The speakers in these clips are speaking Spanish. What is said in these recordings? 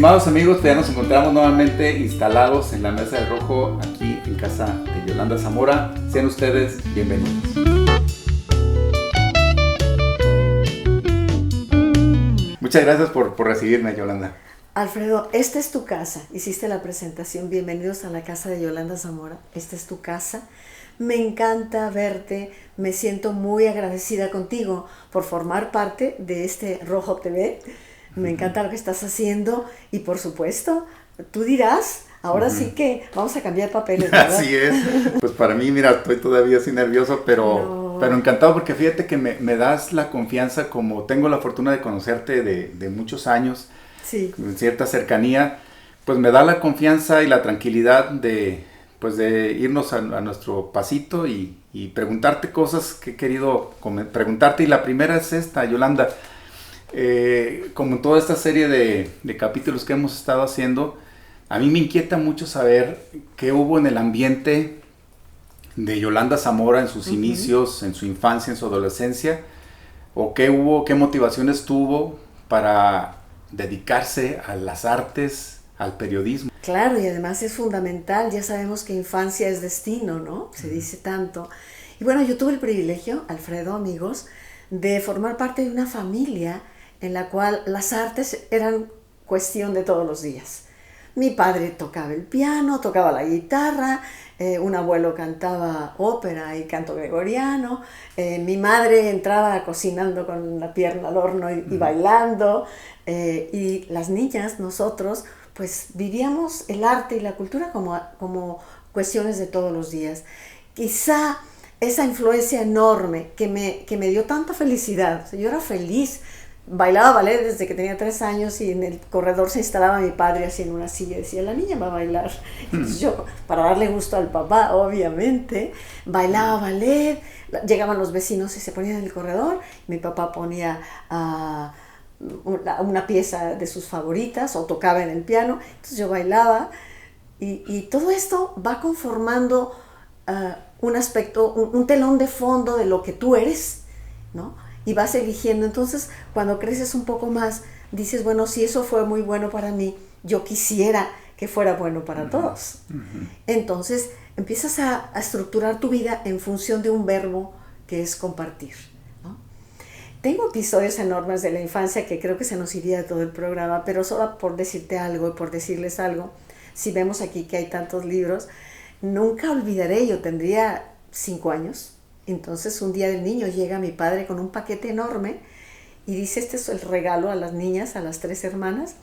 Estimados amigos, ya nos encontramos nuevamente instalados en la Mesa del Rojo, aquí en casa de Yolanda Zamora. Sean ustedes bienvenidos. Muchas gracias por recibirme, Yolanda. Alfredo, esta es tu casa. Hiciste la presentación. Bienvenidos a la casa de Yolanda Zamora. Esta es tu casa. Me encanta verte. Me siento muy agradecida contigo por formar parte de este Rojo TV. Me encanta lo que estás haciendo y, por supuesto, tú dirás, ahora sí que vamos a cambiar papeles, ¿verdad? Así es. Pues para mí, mira, estoy todavía así nervioso, pero encantado porque fíjate que me das la confianza, como tengo la fortuna de conocerte de muchos años, sí, con cierta cercanía, pues me da la confianza y la tranquilidad de irnos a nuestro pasito y preguntarte cosas que he querido preguntarte. Y la primera es esta, Yolanda. Como en toda esta serie de capítulos que hemos estado haciendo, a mí me inquieta mucho saber qué hubo en el ambiente de Yolanda Zamora en sus inicios, en su infancia, en su adolescencia, o qué motivaciones tuvo para dedicarse a las artes, al periodismo. Claro, y además es fundamental. Ya sabemos que infancia es destino, ¿no? Se dice tanto. Y bueno, yo tuve el privilegio, Alfredo, amigos, de formar parte de una familia en la cual las artes eran cuestión de todos los días. Mi padre tocaba el piano, tocaba la guitarra, un abuelo cantaba ópera y canto gregoriano, mi madre entraba cocinando con la pierna al horno y bailando, y las niñas, nosotros, pues vivíamos el arte y la cultura como cuestiones de todos los días. Quizá esa influencia enorme que me dio tanta felicidad, o sea, yo era feliz. Bailaba ballet desde que tenía 3 años y en el corredor se instalaba mi padre así en una silla y decía, la niña va a bailar. Entonces yo, para darle gusto al papá, obviamente, bailaba ballet, llegaban los vecinos y se ponían en el corredor, mi papá ponía una pieza de sus favoritas o tocaba en el piano, entonces yo bailaba y todo esto va conformando un aspecto, un telón de fondo de lo que tú eres, ¿no? Y vas eligiendo. Entonces, cuando creces un poco más, dices, bueno, si eso fue muy bueno para mí, yo quisiera que fuera bueno para todos. Entonces, empiezas a estructurar tu vida en función de un verbo que es compartir, ¿no? Tengo episodios enormes de la infancia que creo que se nos iría todo el programa, pero solo por decirte algo y por decirles algo, si vemos aquí que hay tantos libros, nunca olvidaré, yo tendría 5 años, entonces un día del niño llega mi padre con un paquete enorme y dice, este es el regalo a las niñas, a las 3 hermanas,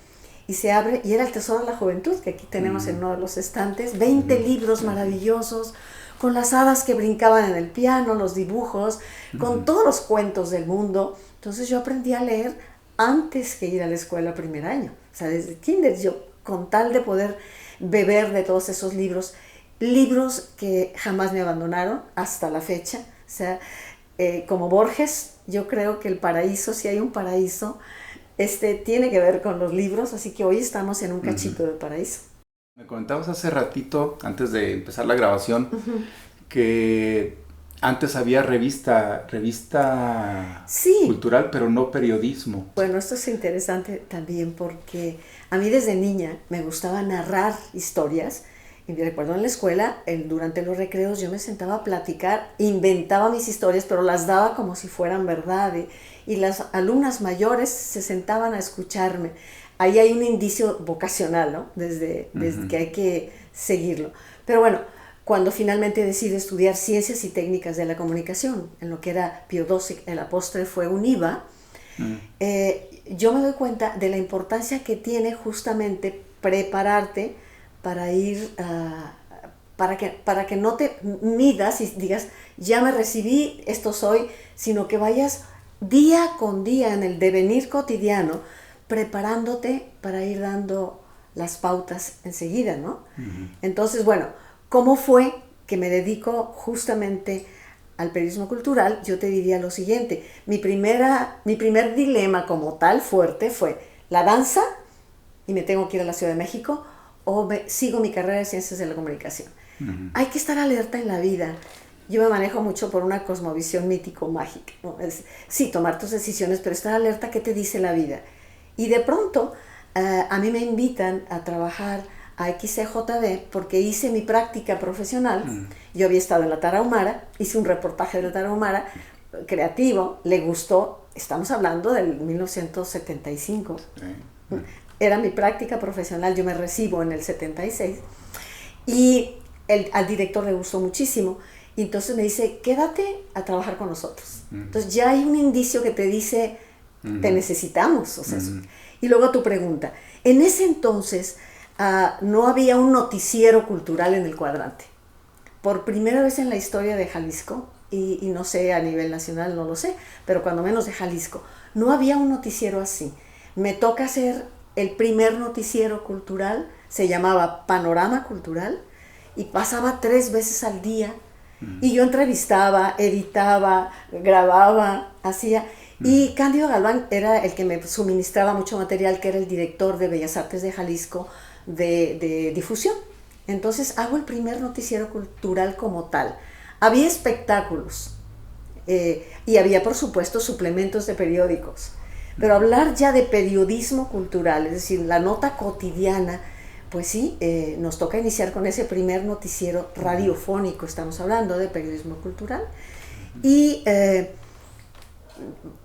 y se abre, y era el Tesoro de la Juventud, que aquí tenemos en uno de los estantes, 20 libros maravillosos, con las hadas que brincaban en el piano, los dibujos, con todos los cuentos del mundo. Entonces yo aprendí a leer antes que ir a la escuela primer año, o sea, desde kinder, yo con tal de poder beber de todos esos libros que jamás me abandonaron hasta la fecha. O sea, como Borges, yo creo que el paraíso, si hay un paraíso, tiene que ver con los libros, así que hoy estamos en un cachito de paraíso. Me comentabas hace ratito, antes de empezar la grabación, que antes había revista sí, cultural, pero no periodismo. Bueno, esto es interesante también porque a mí desde niña me gustaba narrar historias. Y me recuerdo en la escuela, durante los recreos yo me sentaba a platicar, inventaba mis historias, pero las daba como si fueran verdad. Y las alumnas mayores se sentaban a escucharme. Ahí hay un indicio vocacional, ¿no? Desde que hay que seguirlo. Pero bueno, cuando finalmente decidí estudiar Ciencias y Técnicas de la Comunicación, en lo que era Pío XII, el apóstrofe fue un IVA, yo me doy cuenta de la importancia que tiene justamente prepararte para ir, para que no te midas y digas, ya me recibí, esto soy, sino que vayas día con día en el devenir cotidiano, preparándote para ir dando las pautas enseguida, ¿no? Entonces, bueno, ¿cómo fue que me dedico justamente al periodismo cultural? Yo te diría lo siguiente, mi primer dilema como tal fuerte fue la danza, y me tengo que ir a la Ciudad de México, o sigo mi carrera de Ciencias de la Comunicación. Hay que estar alerta en la vida. Yo me manejo mucho por una cosmovisión mítico-mágica, ¿no? Sí, tomar tus decisiones, pero estar alerta a qué te dice la vida. Y de pronto a mí me invitan a trabajar a XCJB porque hice mi práctica profesional. Yo había estado en la Tarahumara, hice un reportaje de la Tarahumara creativo, le gustó, estamos hablando del 1975. Era mi práctica profesional, yo me recibo en el 76 y al director le gustó muchísimo y entonces me dice, quédate a trabajar con nosotros. Entonces ya hay un indicio que te dice, te necesitamos. O sea, y luego tu pregunta, en ese entonces no había un noticiero cultural en el Cuadrante. Por primera vez en la historia de Jalisco, y no sé, a nivel nacional no lo sé, pero cuando menos de Jalisco, no había un noticiero así. Me toca hacer el primer noticiero cultural, se llamaba Panorama Cultural, y pasaba 3 veces al día, y yo entrevistaba, editaba, grababa, hacía, y Cándido Galván era el que me suministraba mucho material, que era el director de Bellas Artes de Jalisco de difusión. Entonces hago el primer noticiero cultural como tal. Había espectáculos y había, por supuesto, suplementos de periódicos. Pero hablar ya de periodismo cultural, es decir, la nota cotidiana, pues sí, nos toca iniciar con ese primer noticiero radiofónico, estamos hablando de periodismo cultural. Y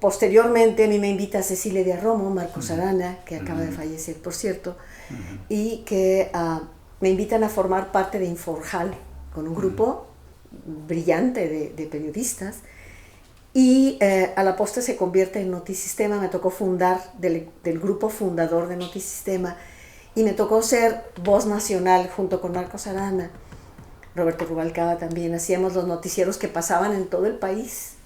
posteriormente a mí me invita Cecilia Díaz Romo, Marcos Arana, que acaba de fallecer, por cierto, y que me invitan a formar parte de Inforjal, con un grupo brillante de periodistas, y a la postre se convierte en Notisistema. Me tocó fundar del grupo fundador de Notisistema, y me tocó ser voz nacional junto con Marcos Arana, Roberto Rubalcaba también. Hacíamos los noticieros que pasaban en todo el país,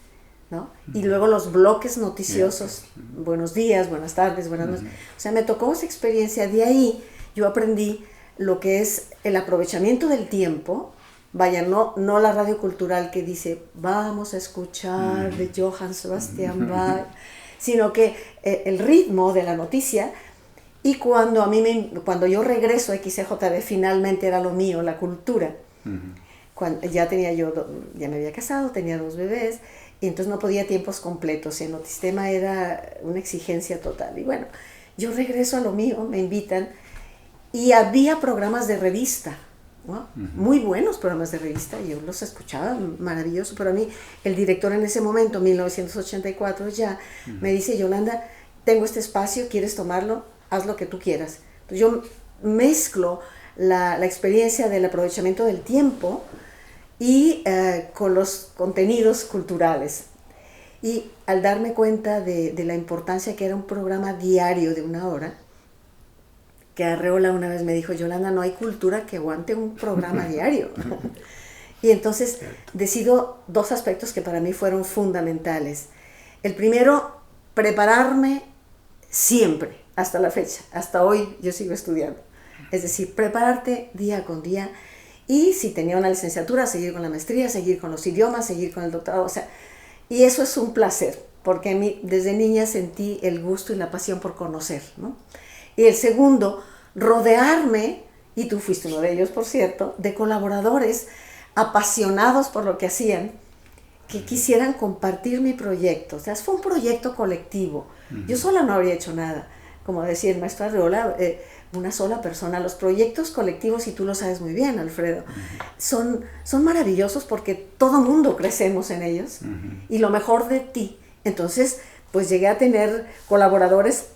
¿no? Y luego los bloques noticiosos, buenos días, buenas tardes, buenas noches. O sea, me tocó esa experiencia. De ahí yo aprendí lo que es el aprovechamiento del tiempo. Vaya, no la radio cultural que dice vamos a escuchar de Johann Sebastian Bach, sino que el ritmo de la noticia. Y cuando yo regreso a XCJB, finalmente era lo mío, la cultura. Cuando ya me había casado, tenía 2 bebés, y entonces no podía tiempos completos, y el Notisistema era una exigencia total. Y bueno, yo regreso a lo mío, me invitan, y había programas de revista, ¿no? Muy buenos programas de revista, yo los escuchaba, maravilloso. Pero a mí, el director en ese momento, 1984 ya, me dice, Yolanda, tengo este espacio, ¿quieres tomarlo? Haz lo que tú quieras. Entonces yo mezclo la experiencia del aprovechamiento del tiempo y con los contenidos culturales. Y al darme cuenta de la importancia que era un programa diario de 1 hora, que Arreola una vez me dijo, Yolanda, no hay cultura que aguante un programa diario. Y entonces decido 2 aspectos que para mí fueron fundamentales. El primero, prepararme siempre, hasta la fecha, hasta hoy yo sigo estudiando. Es decir, prepararte día con día, y si tenía una licenciatura, seguir con la maestría, seguir con los idiomas, seguir con el doctorado, o sea, y eso es un placer, porque a mí desde niña sentí el gusto y la pasión por conocer, ¿no? Y el segundo, rodearme, y tú fuiste uno de ellos, por cierto, de colaboradores apasionados por lo que hacían, que quisieran compartir mi proyecto. O sea, fue un proyecto colectivo. Yo sola no habría hecho nada. Como decía el maestro Arreola, una sola persona. Los proyectos colectivos, y tú lo sabes muy bien, Alfredo, son maravillosos porque todo mundo crecemos en ellos, y lo mejor de ti. Entonces, pues llegué a tener colaboradores,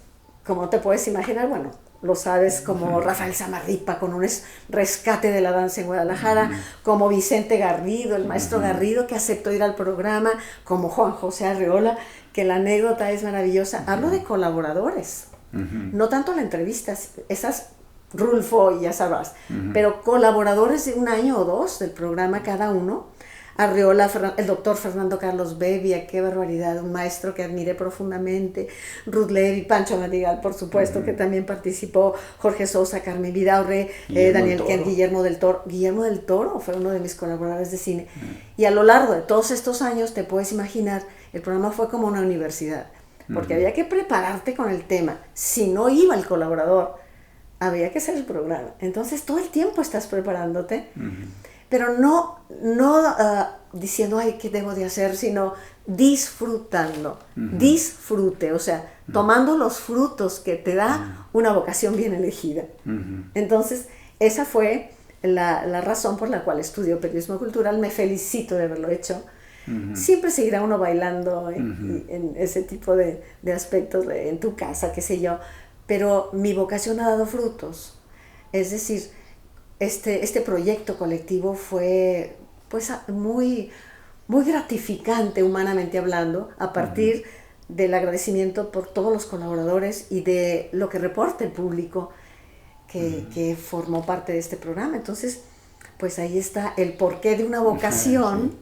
como te puedes imaginar, bueno, lo sabes, como Rafael Samarripa con un rescate de la danza en Guadalajara, como Vicente Garrido, el maestro Garrido, que aceptó ir al programa, como Juan José Arreola, que la anécdota es maravillosa. Hablo de colaboradores, no tanto la entrevista, esas Rulfo y ya sabrás, pero colaboradores de 1 año o 2 del programa cada uno. Arreola, el doctor Fernando Carlos Bevia, qué barbaridad, un maestro que admiré profundamente, Ruth Levy, Pancho Madrigal, por supuesto, que también participó, Jorge Sousa, Carmen Vidaurre, Daniel Kent, Guillermo del Toro. Guillermo del Toro fue uno de mis colaboradores de cine. Y a lo largo de todos estos años, te puedes imaginar, el programa fue como una universidad, porque había que prepararte con el tema. Si no iba el colaborador, había que hacer el programa. Entonces, todo el tiempo estás preparándote. pero no diciendo, ay, ¿qué debo de hacer? Sino disfrutando, disfrute, o sea, tomando los frutos que te da una vocación bien elegida. Entonces, esa fue la razón por la cual estudio periodismo cultural. Me felicito de haberlo hecho. Siempre seguirá uno bailando en ese tipo de aspectos, en tu casa, qué sé yo, pero mi vocación ha dado frutos. Es decir, este proyecto colectivo fue pues muy, muy gratificante humanamente hablando, a partir del agradecimiento por todos los colaboradores y de lo que reporta el público que formó parte de este programa. Entonces, pues ahí está el porqué de una vocación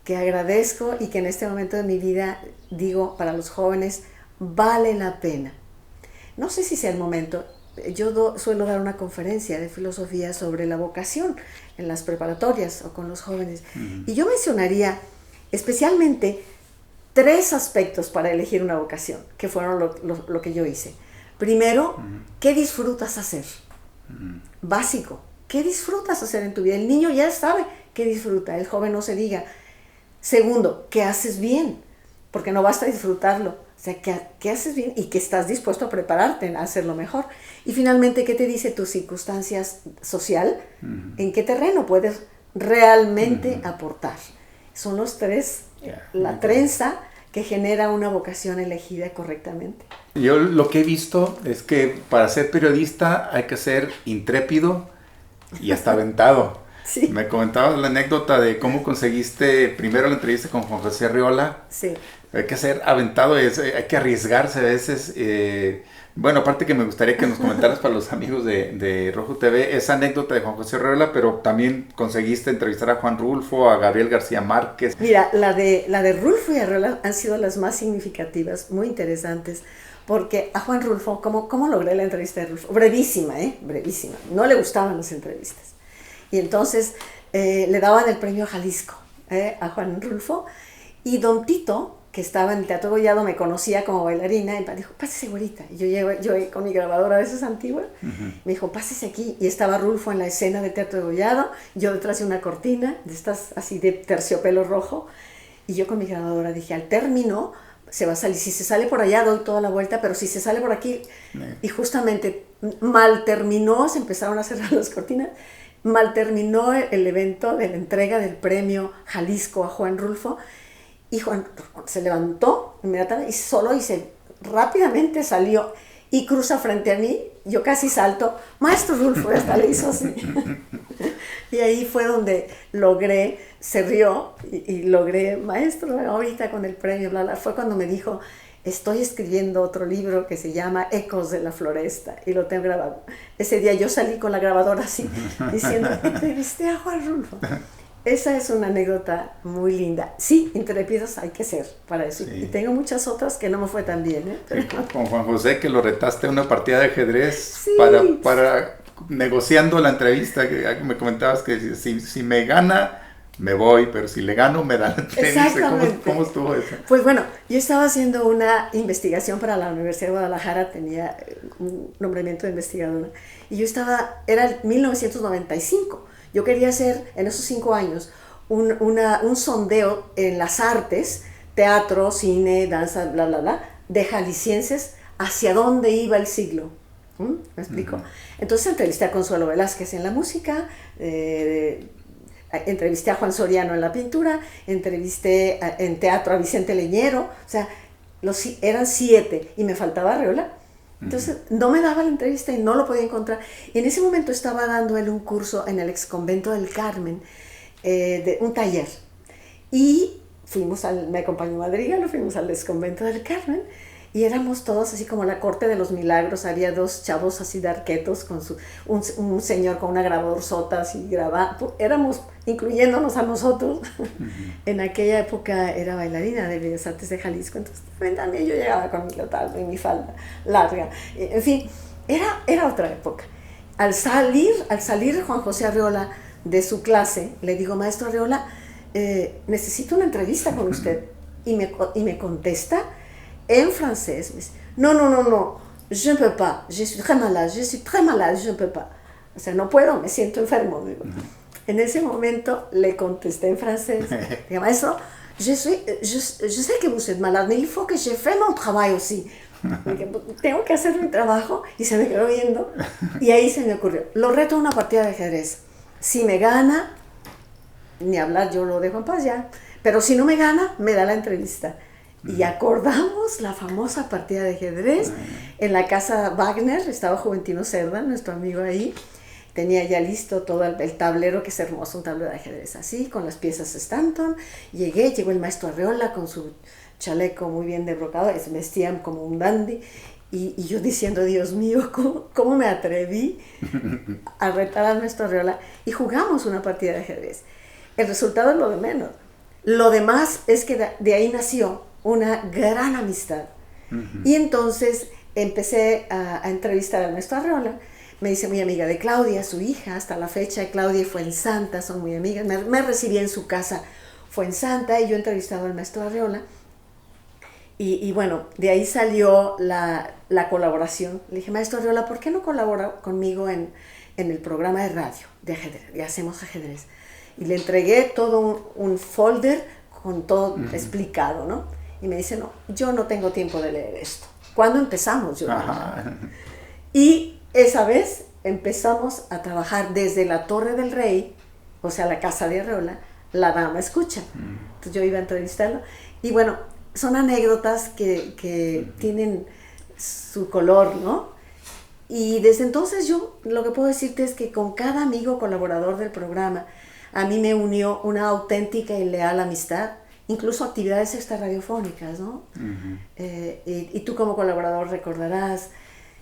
que agradezco y que en este momento de mi vida digo para los jóvenes, vale la pena. No sé si sea el momento. Yo suelo dar una conferencia de filosofía sobre la vocación en las preparatorias o con los jóvenes. Y yo mencionaría especialmente 3 aspectos para elegir una vocación, que fueron lo que yo hice. Primero, ¿qué disfrutas hacer? Básico. ¿Qué disfrutas hacer en tu vida? El niño ya sabe qué disfruta, el joven no se diga. Segundo, ¿qué haces bien? Porque no basta disfrutarlo. O sea, ¿qué haces bien? Y que estás dispuesto a prepararte a hacerlo mejor. Y finalmente, ¿qué te dice tu circunstancia social? ¿En qué terreno puedes realmente aportar? Son los 3, la trenza que genera una vocación elegida correctamente. Yo lo que he visto es que para ser periodista hay que ser intrépido y hasta aventado. Sí. Me comentabas la anécdota de cómo conseguiste primero la entrevista con Juan José Arriola. Sí. Hay que ser aventado, hay que arriesgarse a veces. Bueno, aparte que me gustaría que nos comentaras para los amigos de Rojo TV esa anécdota de Juan José Arriola, pero también conseguiste entrevistar a Juan Rulfo, a Gabriel García Márquez. Mira, la de Rulfo y Arriola han sido las más significativas, muy interesantes, porque a Juan Rulfo, ¿cómo logré la entrevista de Rulfo? Brevísima, brevísima. No le gustaban las entrevistas. Y entonces le daban el premio Jalisco a Juan Rulfo, y don Tito, que estaba en el Teatro Gollado, me conocía como bailarina, y me dijo, pásese, güerita. Y yo con mi grabadora de esas antiguas, me dijo, pásese aquí. Y estaba Rulfo en la escena del Teatro de Gollado, yo detrás de una cortina, de estas así de terciopelo rojo, y yo con mi grabadora dije, al término se va a salir, si se sale por allá doy toda la vuelta, pero si se sale por aquí, y justamente mal terminó, se empezaron a cerrar las cortinas, mal terminó el evento de la entrega del premio Jalisco a Juan Rulfo, y Juan se levantó inmediatamente y rápidamente salió y cruza frente a mí. Yo casi salto, maestro Rulfo, hasta le hizo así. Y ahí fue donde se rió y logré, maestro, ahorita con el premio, bla, bla. Fue cuando me dijo, estoy escribiendo otro libro que se llama Ecos de la Floresta y lo tengo grabado. Ese día yo salí con la grabadora así, diciendo, entrevisté a Juan Rulfo. Esa es una anécdota muy linda. Sí, intrépidos hay que ser para eso. Sí. Y tengo muchas otras que no me fue tan bien. Sí, con Juan José, que lo retaste a una partida de ajedrez sí, para negociando la entrevista, que me comentabas que si me gana, me voy, pero si le gano, me da la entrevista. Exactamente. ¿Cómo estuvo eso? Pues bueno, yo estaba haciendo una investigación para la Universidad de Guadalajara, tenía un nombramiento de investigadora, y era 1995. Yo quería hacer en esos 5 años un sondeo en las artes, teatro, cine, danza, bla, bla, bla, de jaliscienses hacia dónde iba el siglo. ¿Me explico? Entonces entrevisté a Consuelo Velázquez en la música, entrevisté a Juan Soriano en la pintura, entrevisté en teatro a Vicente Leñero, o sea, eran 7 y me faltaba Arriola. Entonces no me daba la entrevista y no lo podía encontrar. Y en ese momento estaba dando él un curso en el exconvento del Carmen, de un taller. Y me acompañó Madrigal, fuimos al exconvento del Carmen y éramos todos así como la corte de los milagros. Había 2 chavos así de arquetos, con un señor con una grabadora así grabando. Éramos incluyéndonos a nosotros. En aquella época era bailarina de Bellas Artes de Jalisco, entonces también yo llegaba con mi leotardo y mi falda larga. En fin, era otra época. Al salir Juan José Arriola de su clase, le digo, maestro Arriola, necesito una entrevista con usted. Y me contesta en francés, me dice, no, je ne peux pas, je suis très malade, je ne peux pas. O sea, no puedo, me siento enfermo. Digo. En ese momento le contesté en francés. Dije, maestro, je sais que vous êtes malade, mais il faut que je fasse mon travail aussi. Dije, tengo que hacer mi trabajo, y se me quedó viendo. Y ahí se me ocurrió, lo reto a una partida de ajedrez. Si me gana, ni hablar, yo lo dejo en paz ya. Pero si no me gana, me da la entrevista. Y acordamos la famosa partida de ajedrez en la casa Wagner. Estaba Juventino Cerda, nuestro amigo ahí. Tenía ya listo todo el tablero, que es hermoso, un tablero de ajedrez así, con las piezas Stanton. Llegó el maestro Arreola con su chaleco muy bien de brocado, vestían como un dandy. Y yo diciendo, Dios mío, ¿cómo me atreví a retar al maestro Arreola? Y jugamos una partida de ajedrez. El resultado es lo de menos. Lo demás es que de ahí nació una gran amistad. Y entonces empecé a entrevistar al maestro Arreola. Me dice, muy amiga de Claudia, su hija, hasta la fecha. Claudia y Fuensanta son muy amigas. Me recibí en su casa Fuensanta, y yo entrevistaba al maestro Arreola. Y bueno, de ahí salió la colaboración. Le dije, maestro Arreola, ¿por qué no colabora conmigo en el programa de radio de ajedrez? Ya hacemos ajedrez. Y le entregué todo un folder con todo explicado, ¿no? Y me dice, no, yo no tengo tiempo de leer esto. ¿Cuándo empezamos? Yo, y esa vez empezamos a trabajar desde la Torre del Rey, o sea, la casa de Arreola, la dama escucha. Entonces yo iba a entrevistarlo. Y bueno, son anécdotas que tienen su color, ¿no? Y desde entonces yo lo que puedo decirte es que con cada amigo colaborador del programa, a mí me unió una auténtica y leal amistad, incluso actividades extrarradiofónicas, ¿no? Y tú como colaborador recordarás,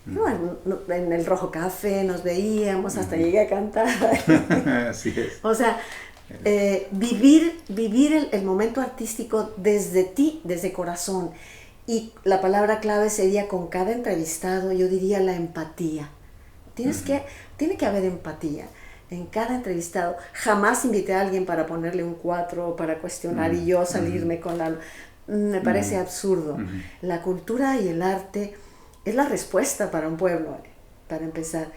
bueno, en el Rojo Café nos veíamos, hasta llegué a cantar. Así es. O sea, vivir el momento artístico desde ti, desde corazón. Y la palabra clave sería, con cada entrevistado, yo diría la empatía. Tiene que haber empatía en cada entrevistado. Jamás invité a alguien para ponerle un 4 o para cuestionar y yo salirme con la... Me parece absurdo. La cultura y el arte es la respuesta para un pueblo, para empezar.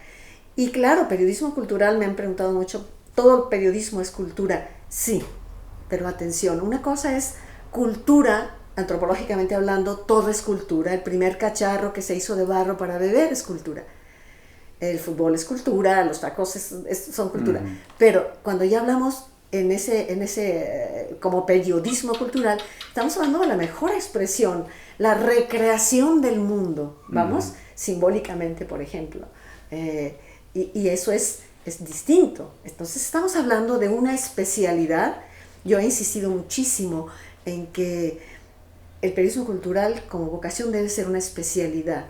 Y claro, periodismo cultural, me han preguntado mucho, ¿todo el periodismo es cultura? Sí, pero atención, una cosa es cultura, antropológicamente hablando, todo es cultura. El primer cacharro que se hizo de barro para beber es cultura. El fútbol es cultura, los tacos son cultura. Pero cuando ya hablamos en ese como periodismo cultural, estamos hablando de la mejor expresión, la recreación del mundo, vamos, simbólicamente, por ejemplo. Y eso es distinto. Entonces estamos hablando de una especialidad. Yo he insistido muchísimo en que el periodismo cultural como vocación debe ser una especialidad.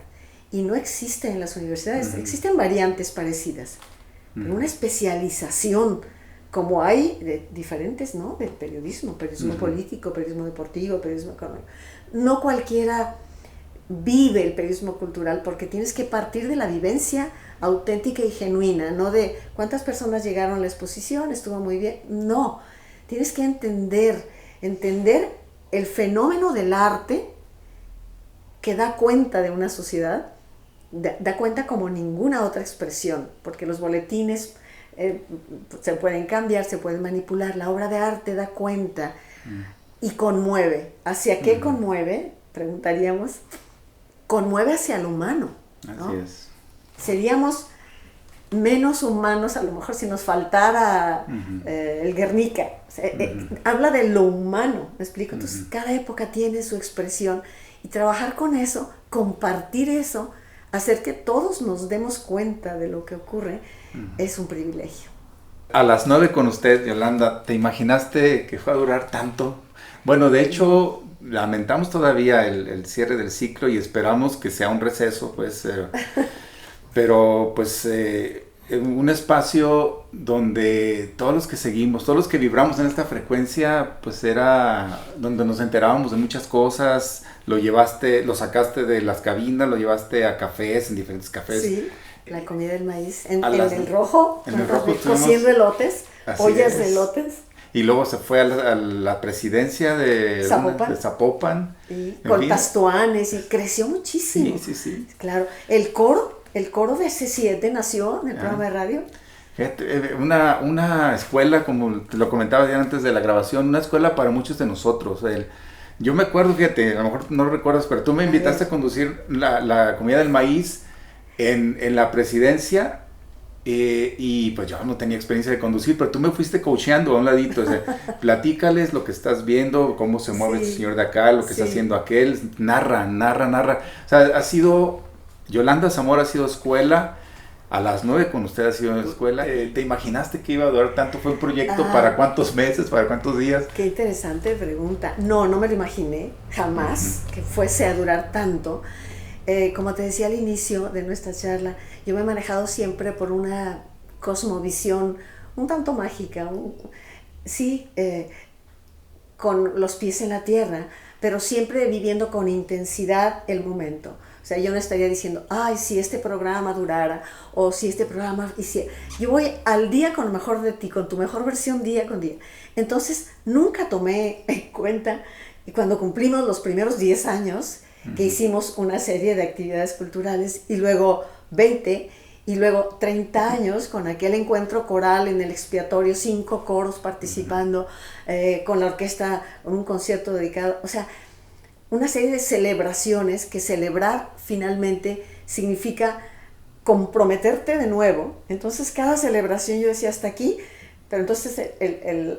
Y no existe en las universidades, existen variantes parecidas, pero una especialización como hay de diferentes, ¿no? Del periodismo político, periodismo deportivo, periodismo económico. No cualquiera vive el periodismo cultural, porque tienes que partir de la vivencia auténtica y genuina, no de cuántas personas llegaron a la exposición, estuvo muy bien. No, tienes que entender el fenómeno del arte que da cuenta de una sociedad, da cuenta como ninguna otra expresión, porque los boletines se pueden cambiar, se pueden manipular. La obra de arte da cuenta y conmueve. ¿Hacia qué conmueve? Preguntaríamos. Conmueve hacia lo humano, ¿no? Así es. Seríamos menos humanos a lo mejor si nos faltara el Guernica. O sea, habla de lo humano, ¿me explico? Entonces cada época tiene su expresión, y trabajar con eso, compartir eso, hacer que todos nos demos cuenta de lo que ocurre, es un privilegio. A las 9 con usted, Yolanda, ¿te imaginaste que fue a durar tanto? Bueno, de hecho, lamentamos todavía el cierre del ciclo y esperamos que sea un receso, pues, pero pues un espacio donde todos los que seguimos, todos los que vibramos en esta frecuencia, pues era donde nos enterábamos de muchas cosas. Lo sacaste de las cabinas, lo llevaste a cafés, en diferentes cafés. Sí, la comida del maíz, en el rojo, cociendo elotes, ollas de elotes. Y luego se fue a la presidencia de Zapopan. Con Pastuanes, y creció muchísimo. Sí. Claro, el coro de C7 nació en el programa de radio. Fíjate, una escuela, como te lo comentaba ya antes de la grabación, una escuela para muchos de nosotros. Yo me acuerdo, fíjate, a lo mejor no lo recuerdas, pero tú me invitaste a conducir la comida del maíz en la presidencia. Y pues yo no tenía experiencia de conducir, pero tú me fuiste coacheando a un ladito, o sea, platícales lo que estás viendo, cómo se mueve el señor de acá, lo que está haciendo aquel, narra, o sea, ha sido, Yolanda Zamora ha sido escuela, a las 9 con usted ha sido escuela. ¿Te imaginaste que iba a durar tanto? ¿Fue un proyecto para cuántos meses, para cuántos días? Qué interesante pregunta. No me lo imaginé, jamás, que fuese a durar tanto. Como te decía al inicio de nuestra charla, yo me he manejado siempre por una cosmovisión un tanto mágica, con los pies en la tierra, pero siempre viviendo con intensidad el momento. O sea, yo no estaría diciendo, ay, si este programa durara, o si este programa hiciera. Yo voy al día con lo mejor de ti, con tu mejor versión día con día. Entonces, nunca tomé en cuenta, y cuando cumplimos los primeros 10 años, que hicimos una serie de actividades culturales, y luego 20, y luego 30 años con aquel encuentro coral en el expiatorio, 5 coros participando, con la orquesta, un concierto dedicado, o sea, una serie de celebraciones, que celebrar finalmente significa comprometerte de nuevo. Entonces cada celebración yo decía hasta aquí, pero entonces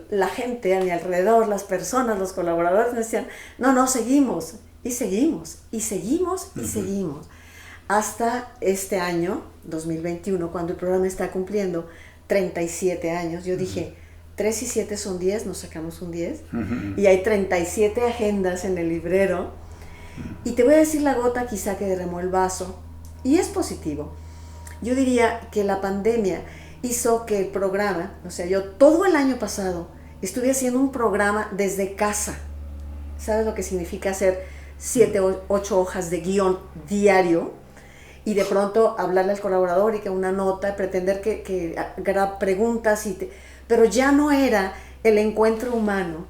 la gente a mi alrededor, las personas, los colaboradores me decían, no, seguimos, y seguimos, y seguimos, y seguimos. Hasta este año, 2021, cuando el programa está cumpliendo 37 años, yo dije, 3 y 7 son 10, nos sacamos un 10, y hay 37 agendas en el librero, y te voy a decir la gota quizá que derramó el vaso, y es positivo. Yo diría que la pandemia hizo que el programa, o sea, yo todo el año pasado estuve haciendo un programa desde casa. ¿Sabes lo que significa hacer 7 o 8 hojas de guión diario? Y de pronto hablarle al colaborador y que una nota, pretender que haga preguntas, pero ya no era el encuentro humano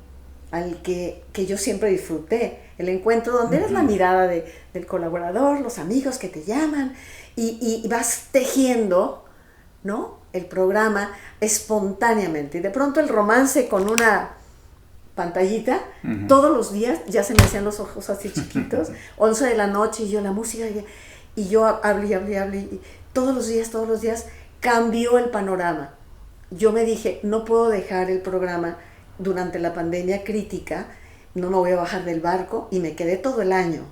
al que yo siempre disfruté, el encuentro donde eres la mirada del colaborador, los amigos que te llaman, y vas tejiendo, ¿no?, el programa espontáneamente. Y de pronto el romance con una pantallita, todos los días ya se me hacían los ojos así chiquitos, 11 de la noche, y yo la música, y yo hablé, y todos los días cambió el panorama. Yo me dije, no puedo dejar el programa durante la pandemia crítica, no me voy a bajar del barco, y me quedé todo el año.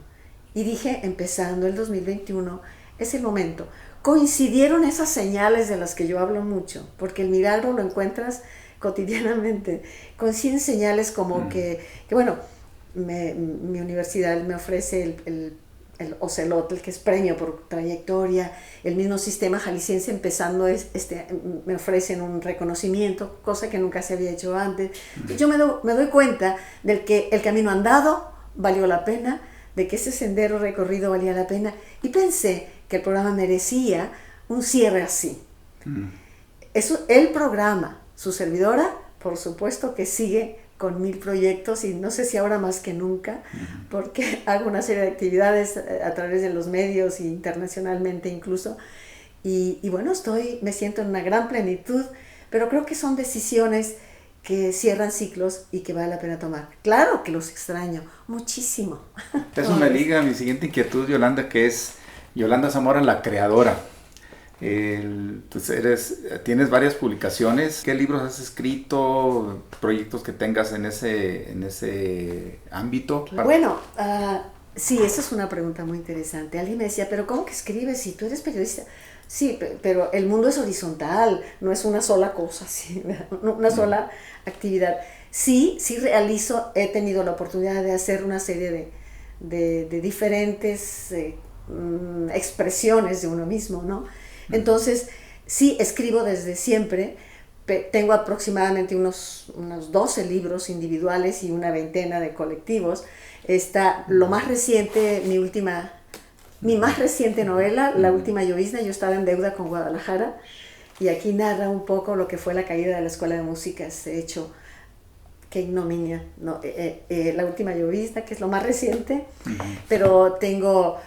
Y dije, empezando el 2021, es el momento. Coincidieron esas señales de las que yo hablo mucho, porque el milagro lo encuentras cotidianamente. Coinciden señales como que bueno, mi universidad me ofrece el Ocelot, que es premio por trayectoria, el mismo sistema jalisciense empezando me ofrecen un reconocimiento, cosa que nunca se había hecho antes. Y yo me doy cuenta de que el camino andado valió la pena, de que ese sendero recorrido valía la pena, y pensé que el programa merecía un cierre así. Eso, el programa, su servidora, por supuesto que sigue con 1000 proyectos, y no sé si ahora más que nunca, porque hago una serie de actividades a través de los medios e internacionalmente incluso, y bueno, me siento en una gran plenitud, pero creo que son decisiones que cierran ciclos y que vale la pena tomar. Claro que los extraño muchísimo. Eso me liga a mi siguiente inquietud, Yolanda, que es Yolanda Zamora, la creadora. Pues tienes varias publicaciones. ¿Qué libros has escrito? ¿Proyectos que tengas en ese ámbito? Bueno, sí, esa es una pregunta muy interesante. Alguien me decía, pero ¿cómo que escribes si tú eres periodista? Sí, pero el mundo es horizontal, no es una sola cosa, ¿sí? Una sola actividad. Sí he tenido la oportunidad de hacer una serie de diferentes expresiones de uno mismo, ¿no? Entonces, sí, escribo desde siempre. Tengo aproximadamente unos 12 libros individuales y una veintena de colectivos. Está lo más reciente, mi más reciente novela, La última llovizna. Yo estaba en deuda con Guadalajara, y aquí narra un poco lo que fue la caída de la Escuela de Música. Ese hecho, qué ignominia, ¿no? La última llovizna, que es lo más reciente, pero tengo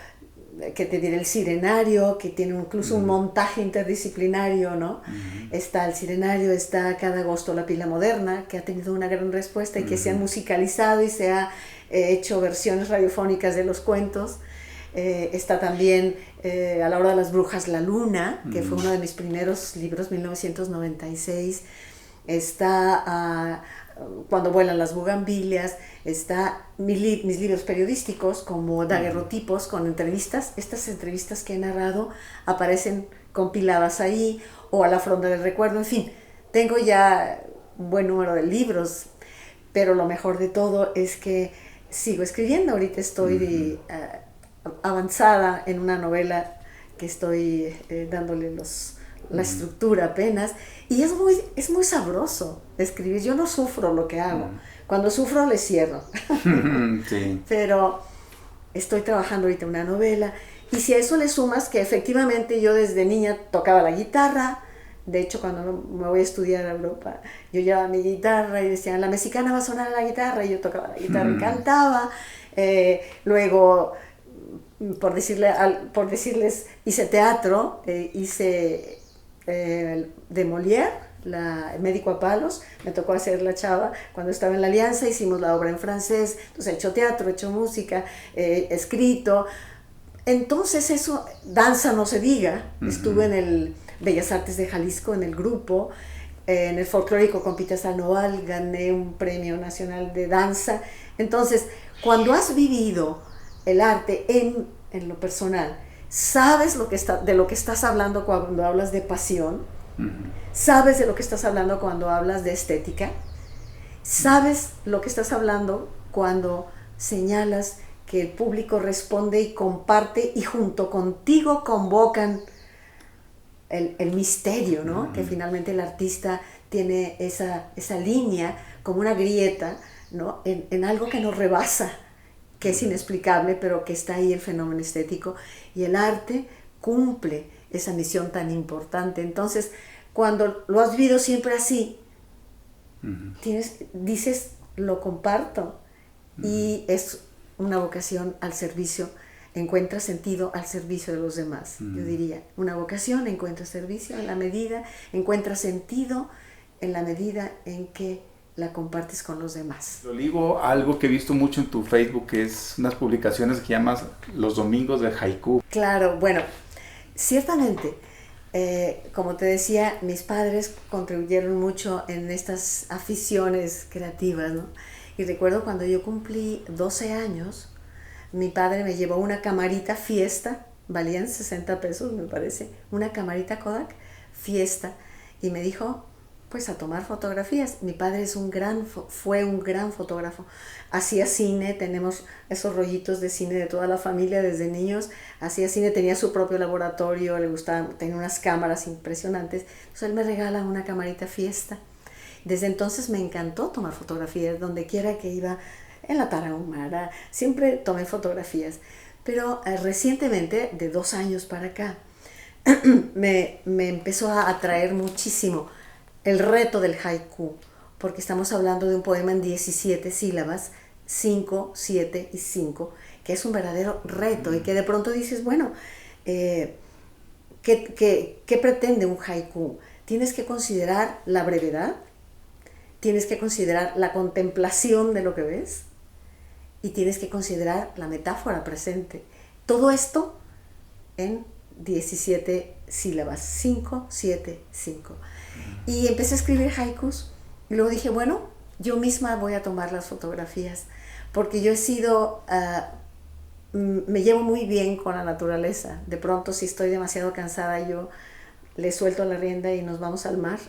que te diré, el Sirenario, que tiene incluso un montaje interdisciplinario, ¿no? Está el Sirenario, está Cada agosto la pila moderna, que ha tenido una gran respuesta y que se han musicalizado y se ha hecho versiones radiofónicas de los cuentos. Está también A la hora de las brujas, La luna, que fue uno de mis primeros libros, 1996. Está Cuando vuelan las bugambilias. Está mis libros periodísticos como Daguerrotipos, con entrevistas. Estas entrevistas que he narrado aparecen compiladas ahí, o A la fronda del recuerdo. En fin, tengo ya un buen número de libros, pero lo mejor de todo es que sigo escribiendo. Ahorita estoy avanzada en una novela que estoy dándole la estructura apenas, y es muy sabroso escribir. Yo no sufro lo que hago. Cuando sufro le cierro. Sí. Pero estoy trabajando ahorita una novela, y si a eso le sumas que efectivamente yo desde niña tocaba la guitarra. De hecho, cuando me voy a estudiar a Europa, yo llevaba mi guitarra y decían, la mexicana va a sonar a la guitarra, y yo tocaba la guitarra y cantaba. Luego, por decirles, hice teatro, hice de Molière, el médico a palos. Me tocó hacer la chava cuando estaba en la Alianza, hicimos la obra en francés. Entonces he hecho teatro, he hecho música, he escrito. Entonces eso, danza no se diga. Estuve en el Bellas Artes de Jalisco, en el grupo, en el folclórico con Pita Sandoval, gané un premio nacional de danza. Entonces, cuando has vivido el arte en lo personal, sabes de lo que estás hablando cuando hablas de pasión, sabes de lo que estás hablando cuando hablas de estética, sabes lo que estás hablando cuando señalas que el público responde y comparte, y junto contigo convocan el misterio, ¿no? Que finalmente el artista tiene esa línea como una grieta, ¿no? En algo que nos rebasa, que es inexplicable, pero que está ahí el fenómeno estético, y el arte cumple esa misión tan importante. Entonces, cuando lo has vivido siempre así, dices, lo comparto, y es una vocación al servicio, encuentra sentido al servicio de los demás. Yo diría, una vocación encuentra servicio encuentra sentido en la medida en que la compartes con los demás. Lo ligo a algo que he visto mucho en tu Facebook, que es unas publicaciones que llamas Los Domingos de Haiku. Claro, bueno, ciertamente, como te decía, mis padres contribuyeron mucho en estas aficiones creativas, ¿no? Y recuerdo cuando yo cumplí 12 años, mi padre me llevó una camarita Fiesta, valían 60 pesos me parece, una camarita Kodak Fiesta, y me dijo, pues a tomar fotografías. Mi padre fue un gran fotógrafo, hacía cine, tenemos esos rollitos de cine de toda la familia desde niños, hacía cine, tenía su propio laboratorio, le gustaba, tenía unas cámaras impresionantes. Entonces él me regala una camarita Fiesta. Desde entonces me encantó tomar fotografías, donde quiera que iba, en la Tarahumara, siempre tomé fotografías. Pero recientemente, de 2 años para acá, me empezó a atraer muchísimo el reto del haiku, porque estamos hablando de un poema en 17 sílabas, 5, 7 y 5, que es un verdadero reto, y que de pronto dices, bueno, ¿qué pretende un haiku? Tienes que considerar la brevedad, tienes que considerar la contemplación de lo que ves, y tienes que considerar la metáfora presente. Todo esto en 17 sílabas, 5, 7, 5. Y empecé a escribir haikus, y luego dije, bueno, yo misma voy a tomar las fotografías, porque yo he sido, me llevo muy bien con la naturaleza. De pronto, si estoy demasiado cansada, yo le suelto la rienda y nos vamos al mar,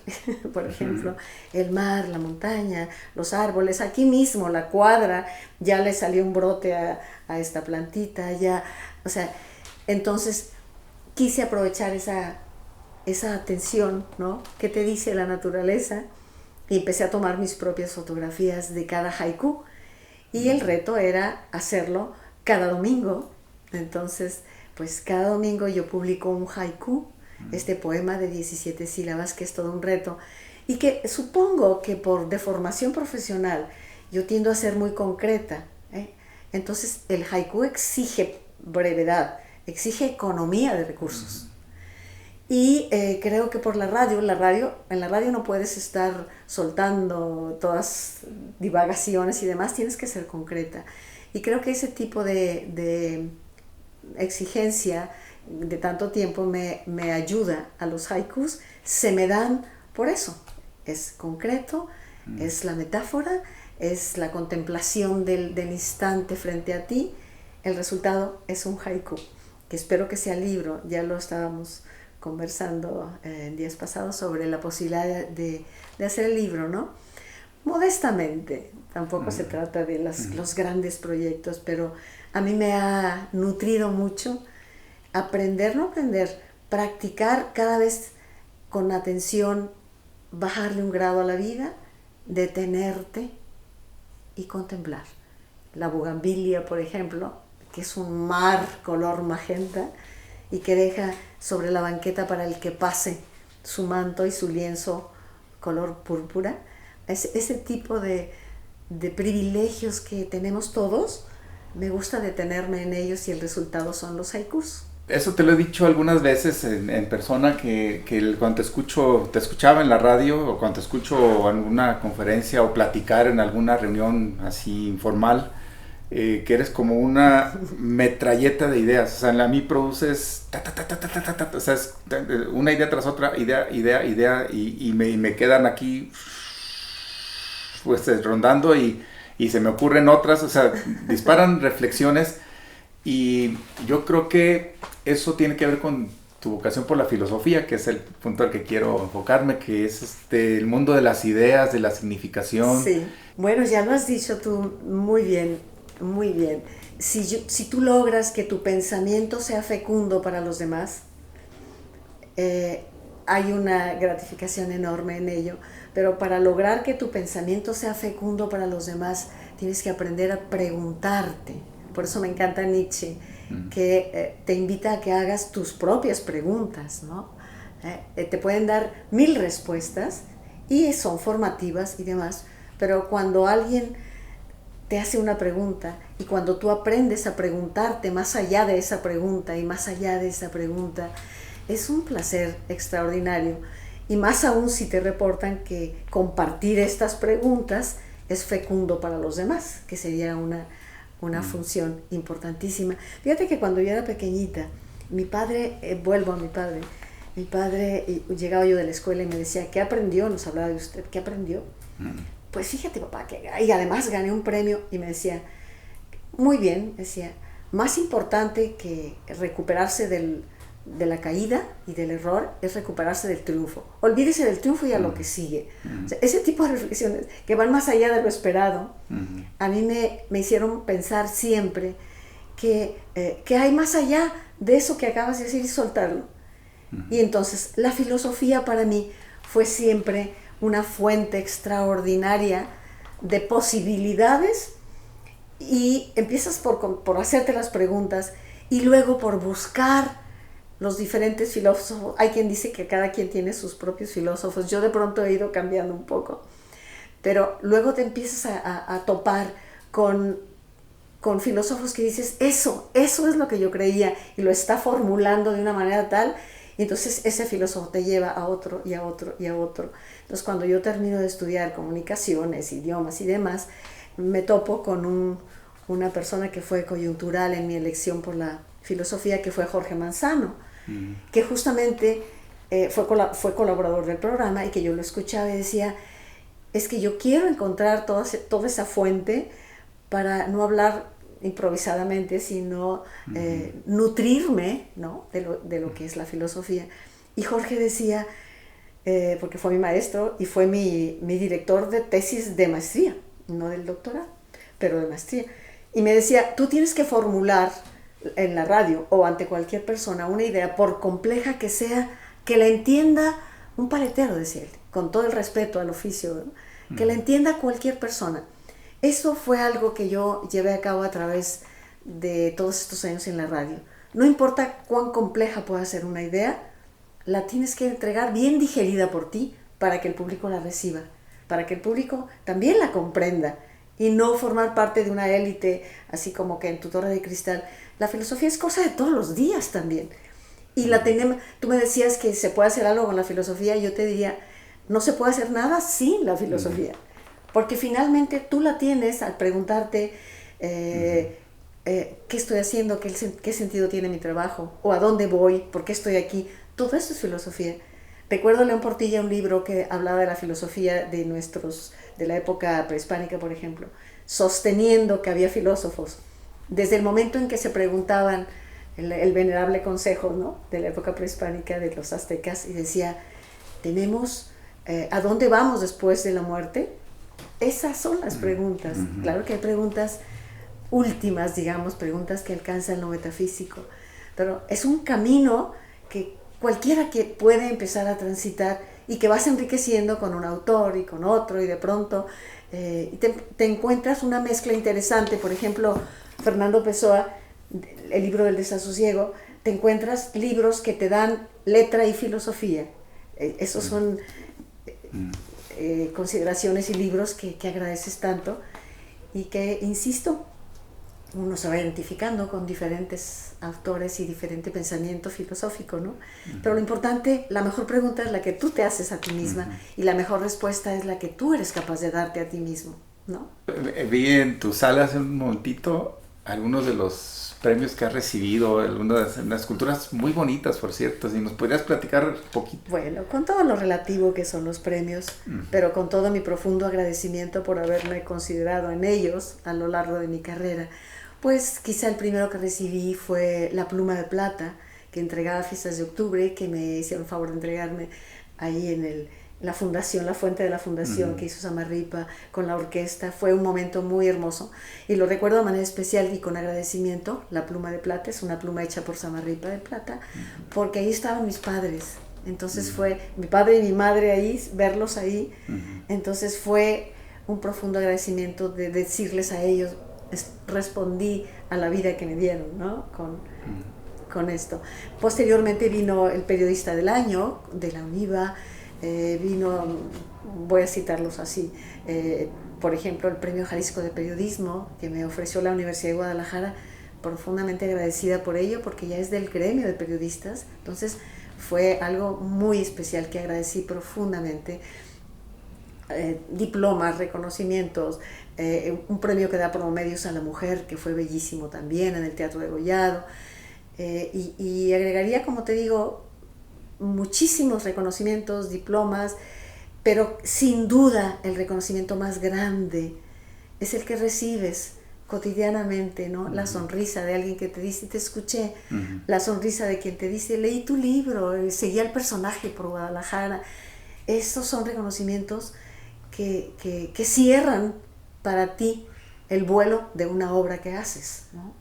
por ejemplo. El mar, la montaña, los árboles, aquí mismo, la cuadra, ya le salió un brote a esta plantita, ya, o sea, entonces quise aprovechar esa atención, ¿no?, que te dice la naturaleza, y empecé a tomar mis propias fotografías de cada haiku, y el reto era hacerlo cada domingo. Entonces, pues cada domingo yo publico un haiku, este poema de 17 sílabas, que es todo un reto, y que supongo que por deformación profesional yo tiendo a ser muy concreta, ¿eh? Entonces el haiku exige brevedad, exige economía de recursos. Y creo que por en la radio no puedes estar soltando todas divagaciones y demás, tienes que ser concreta. Y creo que ese tipo de exigencia de tanto tiempo me ayuda a los haikus, se me dan por eso. Es concreto, es la metáfora, es la contemplación del instante frente a ti. El resultado es un haiku, que espero que sea libro. Ya lo estábamos conversando en días pasados sobre la posibilidad de hacer el libro, ¿no? Modestamente, tampoco se trata de los grandes proyectos, pero a mí me ha nutrido mucho practicar cada vez con atención, bajarle un grado a la vida, detenerte y contemplar. La bugambilia, por ejemplo, que es un mar color magenta y que deja sobre la banqueta para el que pase su manto y su lienzo color púrpura. Ese tipo de privilegios que tenemos todos, me gusta detenerme en ellos y el resultado son los haikus. Eso te lo he dicho algunas veces en persona, que cuando te escuchaba en la radio o cuando te escucho en alguna conferencia o platicar en alguna reunión así informal, que eres como una metralleta de ideas. O sea, a mí produces o sea, es una idea tras otra, idea, y me quedan aquí pues rondando y se me ocurren otras, o sea, disparan reflexiones. Y yo creo que eso tiene que ver con tu vocación por la filosofía, que es el punto al que quiero enfocarme, que es el mundo de las ideas, de la significación. Sí, bueno, ya lo has dicho tú muy bien, muy bien. Si tú logras que tu pensamiento sea fecundo para los demás, hay una gratificación enorme en ello, pero para lograr que tu pensamiento sea fecundo para los demás, tienes que aprender a preguntarte. Por eso me encanta Nietzsche, que te invita a que hagas tus propias preguntas, ¿no? Te pueden dar 1000 respuestas y son formativas y demás, pero cuando alguien te hace una pregunta y cuando tú aprendes a preguntarte más allá de esa pregunta y más allá de esa pregunta, es un placer extraordinario. Y más aún si te reportan que compartir estas preguntas es fecundo para los demás, que sería una función importantísima. Fíjate que cuando yo era pequeñita, vuelvo a mi padre, llegaba yo de la escuela y me decía, ¿qué aprendió? Nos hablaba de usted, ¿qué aprendió? Pues fíjate, papá, y además gané un premio, y me decía, muy bien, decía, más importante que recuperarse de la caída y del error es recuperarse del triunfo. Olvídese del triunfo y a lo que sigue. O sea, ese tipo de reflexiones que van más allá de lo esperado, a mí me hicieron pensar siempre que hay más allá de eso que acabas de decir y soltarlo. Y entonces la filosofía para mí fue siempre una fuente extraordinaria de posibilidades, y empiezas por hacerte las preguntas y luego por buscar los diferentes filósofos. Hay quien dice que cada quien tiene sus propios filósofos. Yo de pronto he ido cambiando un poco. Pero luego te empiezas a topar con filósofos que dices, eso es lo que yo creía, y lo está formulando de una manera tal, y entonces ese filósofo te lleva a otro y a otro y a otro. Entonces cuando yo termino de estudiar comunicaciones, idiomas y demás, me topo con una persona que fue coyuntural en mi elección por la filosofía, que fue Jorge Manzano, que justamente fue colaborador del programa, y que yo lo escuchaba y decía, es que yo quiero encontrar toda esa fuente para no hablar improvisadamente, sino nutrirme, ¿no?, de lo que es la filosofía. Y Jorge decía, porque fue mi maestro y fue mi director de tesis de maestría, no del doctorado, pero de maestría, y me decía, tú tienes que formular en la radio o ante cualquier persona una idea, por compleja que sea, que la entienda un paletero, decía él, con todo el respeto al oficio, ¿no?, que la entienda cualquier persona. Eso fue algo que yo llevé a cabo a través de todos estos años en la radio. No importa cuán compleja pueda ser una idea, la tienes que entregar bien digerida por ti para que el público la reciba, para que el público también la comprenda y no formar parte de una élite, así como que en tu torre de cristal. La filosofía es cosa de todos los días también. Y la tenemos, tú me decías que se puede hacer algo con la filosofía, yo te diría, no se puede hacer nada sin la filosofía, porque finalmente tú la tienes al preguntarte qué estoy haciendo, qué sentido tiene mi trabajo, o a dónde voy, por qué estoy aquí. Todo eso es filosofía. Recuerdo León Portilla, un libro que hablaba de la filosofía de la época prehispánica, por ejemplo, sosteniendo que había filósofos. Desde el momento en que se preguntaban el venerable consejo, ¿no?, de la época prehispánica de los aztecas, y decía, ¿a dónde vamos después de la muerte? Esas son las preguntas. Claro que hay preguntas últimas, digamos, preguntas que alcanzan lo metafísico, pero es un camino que cualquiera que puede empezar a transitar y que vas enriqueciendo con un autor y con otro, y de pronto te encuentras una mezcla interesante. Por ejemplo, Fernando Pessoa, el libro del desasosiego, te encuentras libros que te dan letra y filosofía. Esos son consideraciones y libros que agradeces tanto, y que, insisto, uno se va identificando con diferentes autores y diferente pensamiento filosófico, ¿no? Pero lo importante, la mejor pregunta es la que tú te haces a ti misma, y la mejor respuesta es la que tú eres capaz de darte a ti mismo, ¿no? Vi en tu sala hace un momentito algunos de los premios que has recibido, unas esculturas muy bonitas, por cierto. Si nos podrías platicar un poquito. Bueno, con todo lo relativo que son los premios, pero con todo mi profundo agradecimiento por haberme considerado en ellos a lo largo de mi carrera. Pues quizá el primero que recibí fue la Pluma de Plata, que entregaba a Fiestas de Octubre, que me hicieron favor de entregarme ahí en la fundación, la fuente de la fundación que hizo Samarripa con la orquesta. Fue un momento muy hermoso y lo recuerdo de manera especial y con agradecimiento. La Pluma de Plata es una pluma hecha por Samarripa de Plata, porque ahí estaban mis padres. Entonces fue mi padre y mi madre ahí, verlos ahí. Entonces fue un profundo agradecimiento de decirles a ellos, respondí a la vida que me dieron, ¿no?, con esto. Posteriormente vino el periodista del año de la UNIVA, vino, voy a citarlos así, por ejemplo, el Premio Jalisco de Periodismo que me ofreció la Universidad de Guadalajara, profundamente agradecida por ello, porque ya es del gremio de periodistas. Entonces fue algo muy especial que agradecí profundamente. Diplomas, reconocimientos, un premio que da Promomedios a la mujer, que fue bellísimo también, en el Teatro de Gollado, y agregaría, como te digo, muchísimos reconocimientos, diplomas, pero sin duda el reconocimiento más grande es el que recibes cotidianamente, ¿no? La sonrisa de alguien que te dice, te escuché, la sonrisa de quien te dice, leí tu libro, seguí al personaje por Guadalajara. Estos son reconocimientos que cierran para ti el vuelo de una obra que haces, ¿no?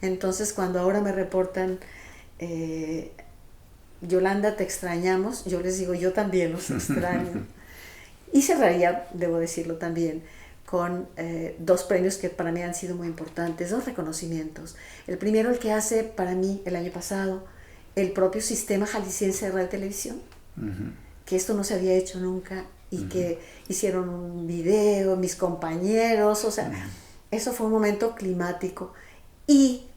Entonces, cuando ahora me reportan, Yolanda, te extrañamos, yo les digo, yo también los extraño. Y cerraría, debo decirlo también, con dos premios que para mí han sido muy importantes, dos reconocimientos. El primero, el que hace para mí el año pasado el propio Sistema Jalisciense de Radio y Televisión, que esto no se había hecho nunca, y que hicieron un video, mis compañeros, o sea, eso fue un momento climático. Y,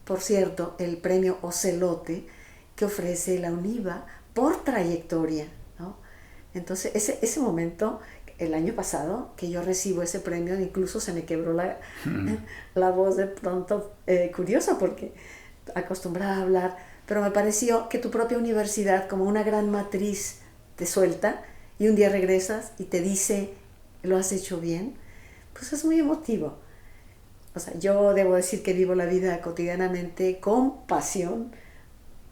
por cierto, el premio Ocelote que ofrece la UNIVA por trayectoria, ¿no? Entonces, ese momento, el año pasado, que yo recibo ese premio, incluso se me quebró la voz de pronto, curiosa, porque acostumbrada a hablar, pero me pareció que tu propia universidad, como una gran matriz, te suelta, y un día regresas y te dice, lo has hecho bien, pues es muy emotivo. O sea, yo debo decir que vivo la vida cotidianamente con pasión,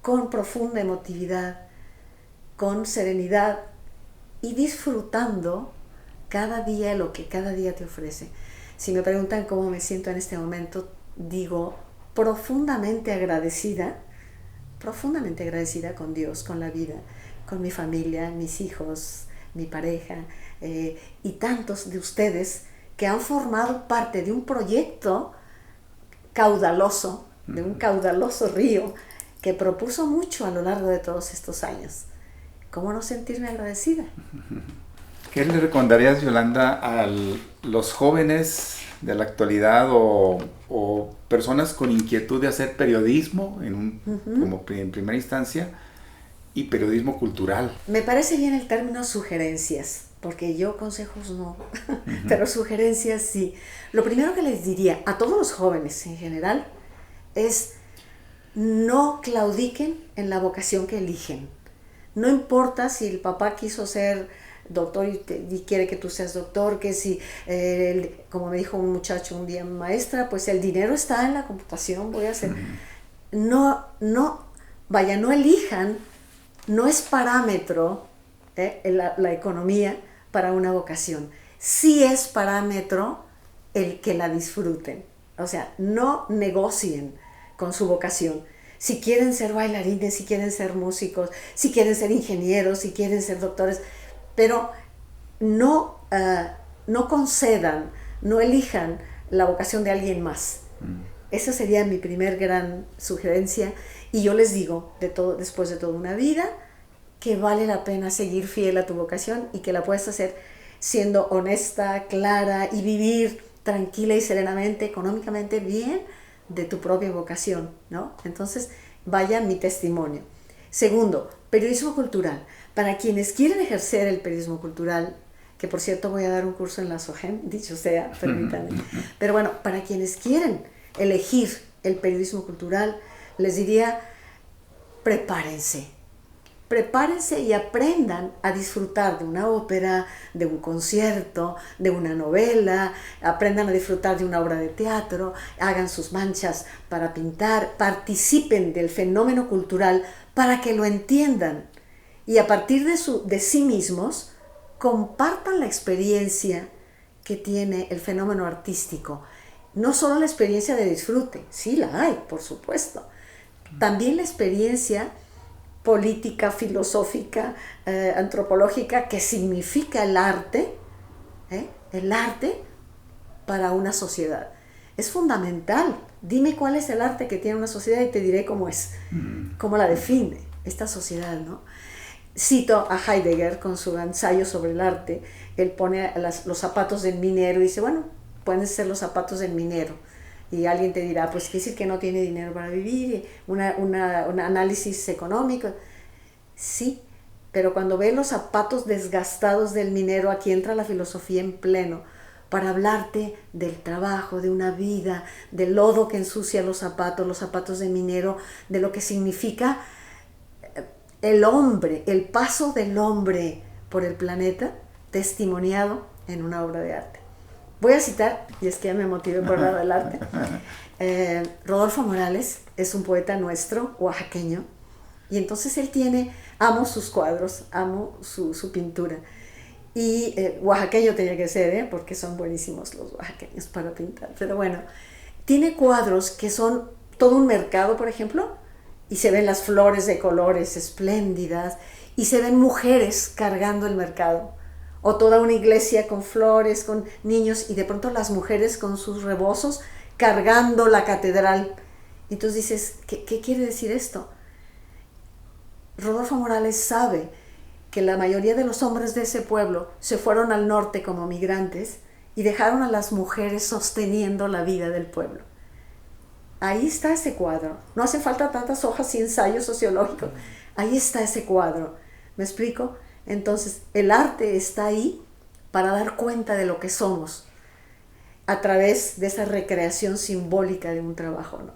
con profunda emotividad, con serenidad, y disfrutando cada día lo que cada día te ofrece. Si me preguntan cómo me siento en este momento, digo profundamente agradecida con Dios, con la vida, con mi familia, mis hijos, mi pareja, y tantos de ustedes que han formado parte de un proyecto caudaloso, de un caudaloso río que propuso mucho a lo largo de todos estos años. ¿Cómo no sentirme agradecida? ¿Qué le recomendarías, Yolanda, a los jóvenes de la actualidad o personas con inquietud de hacer periodismo como en primera instancia y periodismo cultural? Me parece bien el término sugerencias, porque yo consejos no, pero sugerencias sí. Lo primero que les diría a todos los jóvenes en general es: no claudiquen en la vocación que eligen. No importa si el papá quiso ser doctor y quiere que tú seas doctor, que si, como me dijo un muchacho un día, maestra, pues el dinero está en la computación, voy a hacer. No elijan, no es parámetro la economía para una vocación. Sí es parámetro el que la disfruten. O sea, no negocien con su vocación. Si quieren ser bailarines, si quieren ser músicos, si quieren ser ingenieros, si quieren ser doctores, pero no concedan, no elijan la vocación de alguien más. Esa sería mi primer gran sugerencia. Y yo les digo, después de toda una vida, que vale la pena seguir fiel a tu vocación y que la puedes hacer siendo honesta, clara y vivir tranquila y serenamente, económicamente bien de tu propia vocación, ¿no? Entonces, vaya mi testimonio. Segundo, periodismo cultural. Para quienes quieren ejercer el periodismo cultural, que por cierto voy a dar un curso en la SOGEM, dicho sea, permítanme, pero bueno, para quienes quieren elegir el periodismo cultural, les diría: prepárense y aprendan a disfrutar de una ópera, de un concierto, de una novela, aprendan a disfrutar de una obra de teatro, hagan sus manchas para pintar, participen del fenómeno cultural para que lo entiendan y a partir de sí mismos compartan la experiencia que tiene el fenómeno artístico. No solo la experiencia de disfrute, sí la hay, por supuesto, también la experiencia política, filosófica, antropológica, que significa el arte para una sociedad. Es fundamental. Dime cuál es el arte que tiene una sociedad y te diré cómo es, cómo la define esta sociedad, ¿no? Cito a Heidegger con su ensayo sobre el arte. Él pone los zapatos del minero y dice, bueno, pueden ser los zapatos del minero. Y alguien te dirá, pues quiere decir que no tiene dinero para vivir, un análisis económico. Sí, pero cuando ve los zapatos desgastados del minero, aquí entra la filosofía en pleno, para hablarte del trabajo, de una vida, del lodo que ensucia los zapatos de minero, de lo que significa el hombre, el paso del hombre por el planeta, testimoniado en una obra de arte. Voy a citar, y es que ya me motivé por hablar del arte, Rodolfo Morales es un poeta nuestro, oaxaqueño, y entonces él amo sus cuadros, amo su pintura, y oaxaqueño tenía que ser, porque son buenísimos los oaxaqueños para pintar, pero bueno, tiene cuadros que son todo un mercado, por ejemplo, y se ven las flores de colores espléndidas, y se ven mujeres cargando el mercado, o toda una iglesia con flores, con niños, y de pronto las mujeres con sus rebozos cargando la catedral. Y tú dices, ¿qué quiere decir esto? Rodolfo Morales sabe que la mayoría de los hombres de ese pueblo se fueron al norte como migrantes y dejaron a las mujeres sosteniendo la vida del pueblo. Ahí está ese cuadro. No hace falta tantas hojas y ensayos sociológicos. Ahí está ese cuadro. ¿Me explico? Entonces, el arte está ahí para dar cuenta de lo que somos a través de esa recreación simbólica de un trabajo, ¿no?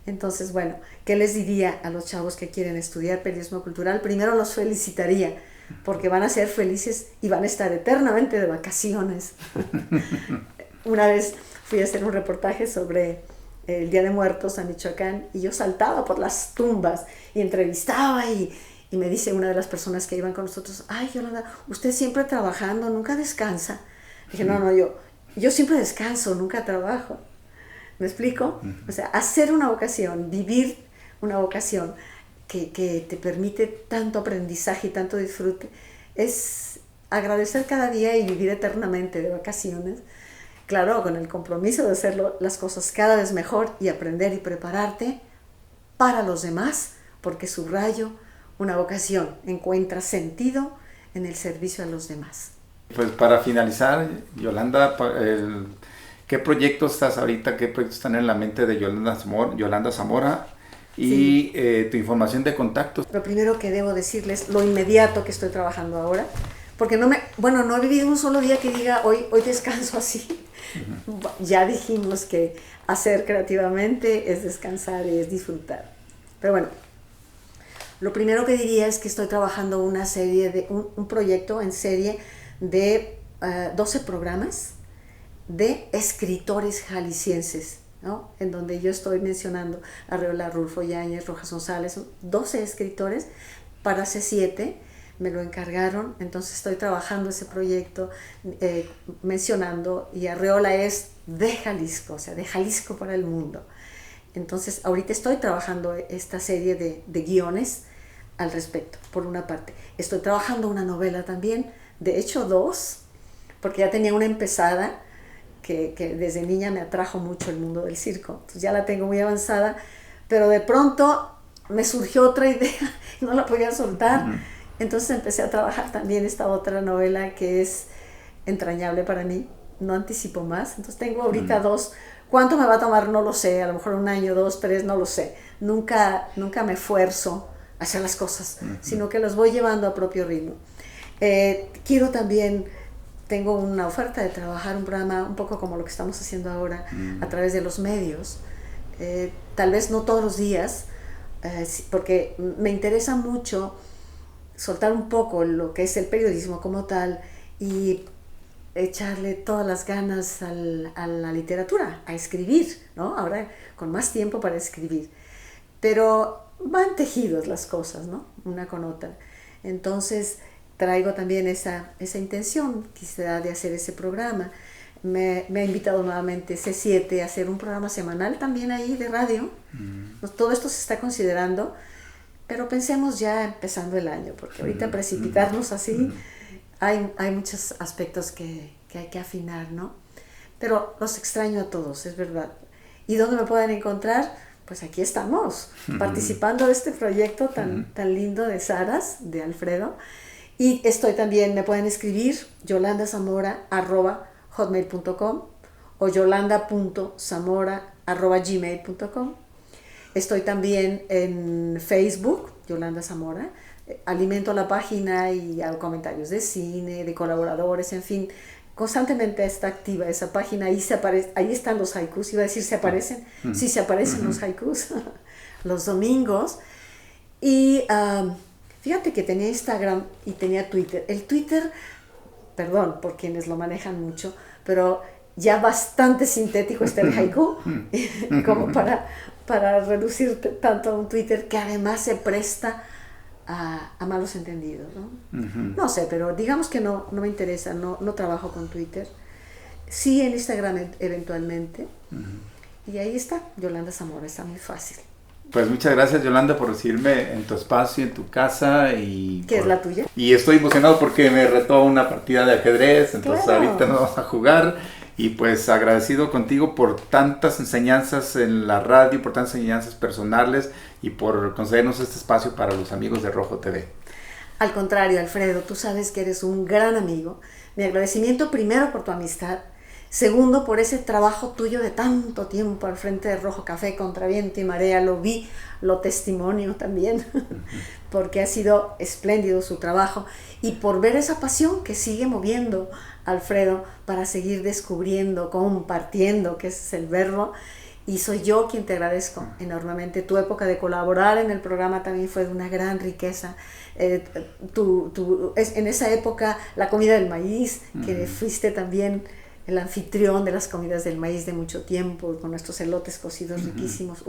Entonces, bueno, ¿qué les diría a los chavos que quieren estudiar periodismo cultural? Primero los felicitaría, porque van a ser felices y van a estar eternamente de vacaciones. Una vez fui a hacer un reportaje sobre el Día de Muertos a Michoacán y yo saltaba por las tumbas y entrevistaba y me dice una de las personas que iban con nosotros, ay, Yolanda, usted siempre trabajando, nunca descansa. Dije, no, yo siempre descanso, nunca trabajo. ¿Me explico? O sea, hacer una vocación, vivir una vocación que te permite tanto aprendizaje y tanto disfrute, es agradecer cada día y vivir eternamente de vacaciones. Claro, con el compromiso de hacer las cosas cada vez mejor y aprender y prepararte para los demás, porque subrayo, una vocación encuentra sentido en el servicio a los demás. Pues para finalizar, Yolanda, ¿qué proyectos estás ahorita? ¿Qué proyectos están en la mente de Yolanda Zamora? Y sí, tu información de contacto. Lo primero que debo decirles, lo inmediato que estoy trabajando ahora, porque no he vivido un solo día que diga hoy descanso así. Uh-huh. Ya dijimos que hacer creativamente es descansar y es disfrutar. Pero bueno, lo primero que diría es que estoy trabajando una serie un proyecto en serie de 12 programas de escritores jaliscienses, ¿no? En donde yo estoy mencionando a Arreola, Rulfo Yáñez, Rojas González, 12 escritores para C7, me lo encargaron, entonces estoy trabajando ese proyecto mencionando, y Arreola es de Jalisco, o sea, de Jalisco para el mundo. Entonces ahorita estoy trabajando esta serie de guiones al respecto, por una parte. Estoy trabajando una novela también, de hecho 2, porque ya tenía una empezada, que desde niña me atrajo mucho el mundo del circo, entonces ya la tengo muy avanzada, pero de pronto me surgió otra idea, no la podía soltar, uh-huh. Entonces empecé a trabajar también esta otra novela que es entrañable para mí, no anticipo más, entonces tengo ahorita 2, ¿cuánto me va a tomar? No lo sé, a lo mejor 1 año, 2, 3, no lo sé, nunca me esfuerzo a hacer las cosas, uh-huh. Sino que las voy llevando a propio ritmo. Quiero también, tengo una oferta de trabajar un programa un poco como lo que estamos haciendo ahora, a través de los medios, tal vez no todos los días, porque me interesa mucho soltar un poco lo que es el periodismo como tal y echarle todas las ganas a la literatura, a escribir, ¿no? Ahora con más tiempo para escribir, pero van tejidos las cosas, ¿no? Una con otra. Entonces traigo también esa intención, quizá, de hacer ese programa. Me ha invitado nuevamente C7 a hacer un programa semanal también ahí de radio. Todo esto se está considerando, pero pensemos ya empezando el año, porque ahorita precipitarnos así, hay muchos aspectos que hay que afinar, ¿no? Pero los extraño a todos, es verdad. ¿Y dónde me pueden encontrar? Pues aquí estamos, participando de este proyecto tan lindo de Saras, de Alfredo. Y estoy también, me pueden escribir yolandazamora@hotmail.com o yolanda.zamora@gmail.com. Estoy también en Facebook, Yolanda Zamora. Alimento la página y hago comentarios de cine, de colaboradores, en fin. Constantemente está activa esa página. Ahí están los haikus. Iba a decir, ¿se aparecen? Sí, se aparecen los haikus los domingos. Y fíjate que tenía Instagram y tenía Twitter. El Twitter, perdón por quienes lo manejan mucho, pero ya bastante sintético está el haiku como para reducir tanto a un Twitter que además se presta a malos entendidos, ¿no? No sé, pero digamos que no me interesa, no trabajo con Twitter. Sí, en Instagram eventualmente. Y ahí está, Yolanda Zamora, está muy fácil. Pues muchas gracias, Yolanda, por recibirme en tu espacio, en tu casa. ¿Qué es la tuya? Y estoy emocionado porque me retó una partida de ajedrez, entonces claro. Ahorita nos vamos a jugar. Y pues agradecido contigo por tantas enseñanzas en la radio, por tantas enseñanzas personales y por concedernos este espacio para los amigos de Rojo TV. Al contrario, Alfredo, tú sabes que eres un gran amigo. Mi agradecimiento primero por tu amistad, segundo por ese trabajo tuyo de tanto tiempo al frente de Rojo Café, contra viento y marea, lo vi, lo testimonio también, porque ha sido espléndido su trabajo, y por ver esa pasión que sigue moviendo Alfredo para seguir descubriendo, compartiendo, que ese es el verbo, y soy yo quien te agradezco enormemente. Tu época de colaborar en el programa también fue de una gran riqueza. En esa época la comida del maíz, que fuiste también el anfitrión de las comidas del maíz de mucho tiempo, con nuestros elotes cocidos riquísimos.